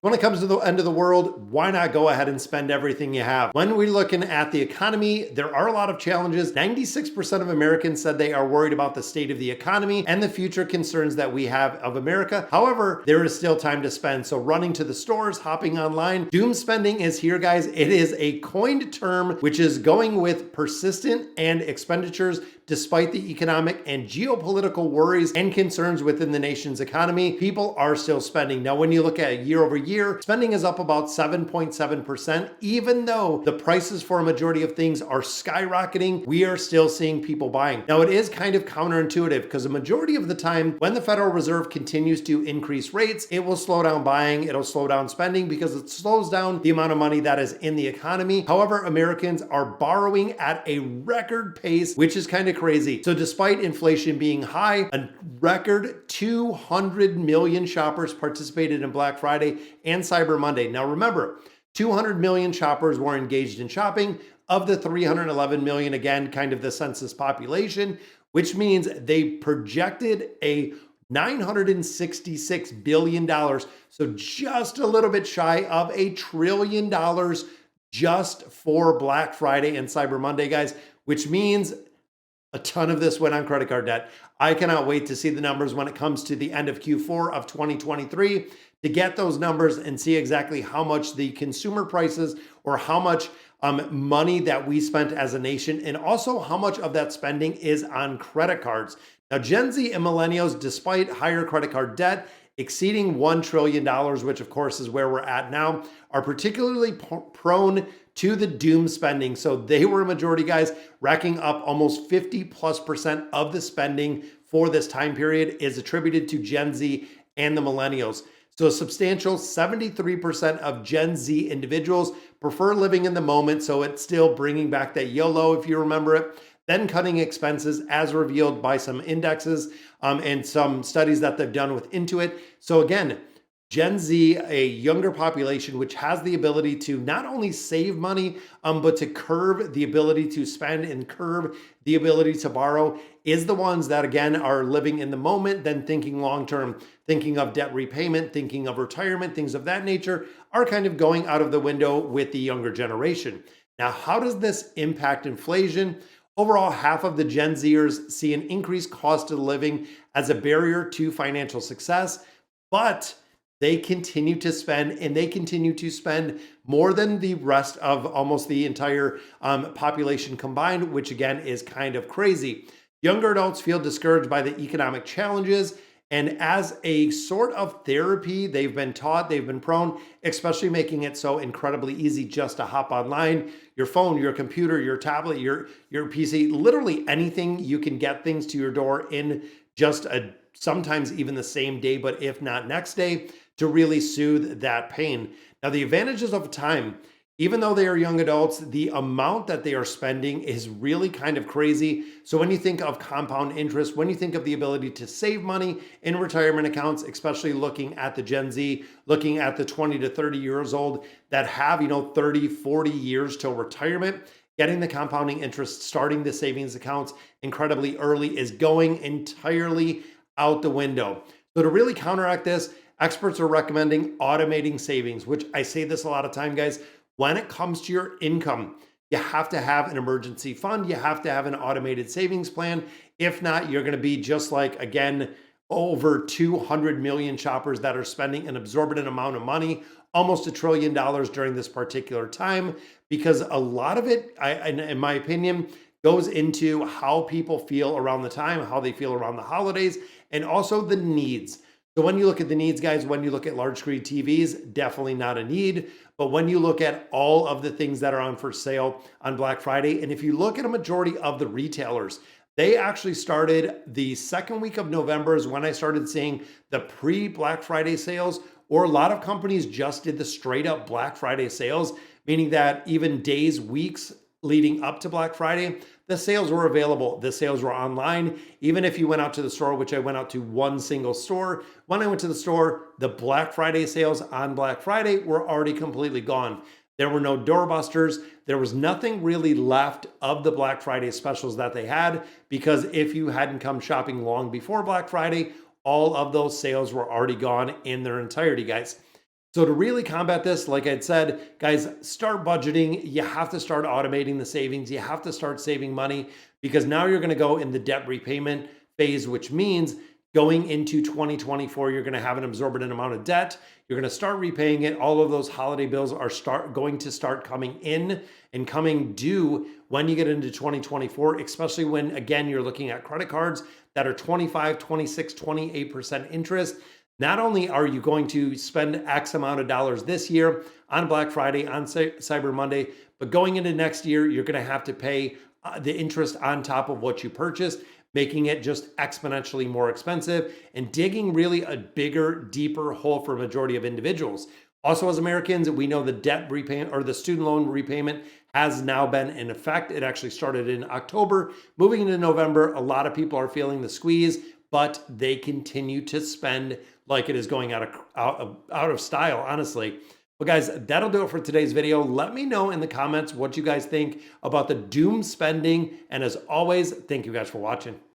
When it comes to the end of the world, why not go ahead and spend everything you have? When we're looking at the economy, there are a lot of challenges. 96% of Americans said they are worried about the state of the economy and the future concerns that we have of America. However, there is still time to spend. So running to the stores, hopping online, doom spending is here, guys. It is a coined term, which is going with persistent and expenditures despite the economic and geopolitical worries and concerns within the nation's economy. People are still spending. Now, when you look at year over year, spending is up about 7.7%. Even though the prices for a majority of things are skyrocketing, we are still seeing people buying. Now, it is kind of counterintuitive because a majority of the time, when the Federal Reserve continues to increase rates, it will slow down buying, it'll slow down spending because it slows down the amount of money that is in the economy. However, Americans are borrowing at a record pace, which is kind of crazy. So despite inflation being high, a record 200 million shoppers participated in Black Friday and Cyber Monday. Now remember, 200 million shoppers were engaged in shopping. Of the 311 million, again, kind of the census population, which means they projected a $966 billion. So just a little bit shy of $1 trillion just for Black Friday and Cyber Monday, guys, which means a ton of this went on credit card debt. I cannot wait to see the numbers when it comes to the end of Q4 of 2023 to get those numbers and see exactly how much the consumer prices or how much money that we spent as a nation and also how much of that spending is on credit cards. Now, Gen Z and millennials, despite higher credit card debt, exceeding $1 trillion, which of course is where we're at now, are particularly prone to the doom spending. So they were a majority, guys, racking up almost 50+% of the spending for this time period is attributed to Gen Z and the millennials. So a substantial 73% of Gen Z individuals prefer living in the moment. So it's still bringing back that YOLO, if you remember it. Then cutting expenses as revealed by some indexes and some studies that they've done with Intuit. So again, Gen Z, a younger population, which has the ability to not only save money, but to curb the ability to spend and curb the ability to borrow, is the ones that, again, are living in the moment, then thinking long-term, thinking of debt repayment, thinking of retirement, things of that nature, are kind of going out of the window with the younger generation. Now, how does this impact inflation? Overall, half of the Gen Zers see an increased cost of living as a barrier to financial success, but they continue to spend, and they continue to spend more than the rest of almost the entire population combined, which again is kind of crazy. Younger adults feel discouraged by the economic challenges, and as a sort of therapy, they've been taught, they've been prone, especially making it so incredibly easy just to hop online. Your phone, your computer, your tablet, your PC, literally anything, you can get things to your door in just sometimes even the same day, but if not next day, to really soothe that pain. Now, the advantages of time, even though they are young adults, the amount that they are spending is really kind of crazy. So when you think of compound interest, when you think of the ability to save money in retirement accounts, especially looking at the Gen Z, looking at the 20 to 30 years old that have, 30, 40 years till retirement, getting the compounding interest, starting the savings accounts incredibly early is going entirely out the window. So to really counteract this, experts are recommending automating savings, which I say this a lot of time, guys. When it comes to your income, you have to have an emergency fund. You have to have an automated savings plan. If not, you're going to be just like, again, over 200 million shoppers that are spending an exorbitant amount of money, almost $1 trillion during this particular time, because a lot of it, in my opinion, goes into how people feel around the time, how they feel around the holidays, and also the needs. So when you look at the needs, guys, when you look at large screen TVs, definitely not a need. But when you look at all of the things that are on for sale on Black Friday, and if you look at a majority of the retailers, they actually started the second week of November is when I started seeing the pre-Black Friday sales, or a lot of companies just did the straight up Black Friday sales, meaning that even days, weeks leading up to Black Friday, the sales were available. The sales were online. Even if you went out to the store, which I went out to one single store, when I went to the store, the Black Friday sales on Black Friday were already completely gone. There were no doorbusters. There was nothing really left of the Black Friday specials that they had, because if you hadn't come shopping long before Black Friday, all of those sales were already gone in their entirety, guys. So to really combat this, like I'd said, guys, start budgeting. You have to start automating the savings. You have to start saving money because now you're going to go in the debt repayment phase, which means going into 2024, you're going to have an absorbent amount of debt. You're going to start repaying it. All of those holiday bills are going to start coming in and coming due when you get into 2024, especially when, again, you're looking at credit cards that are 25, 26, 28% interest. Not only are you going to spend X amount of dollars this year on Black Friday, on Cyber Monday, but going into next year, you're going to have to pay the interest on top of what you purchased, making it just exponentially more expensive and digging really a bigger, deeper hole for a majority of individuals. Also, as Americans, we know the debt repayment or the student loan repayment has now been in effect. It actually started in October. Moving into November, a lot of people are feeling the squeeze, but they continue to spend like it is going out of style, honestly. Well, guys, that'll do it for today's video. Let me know in the comments what you guys think about the doom spending. And as always, thank you guys for watching.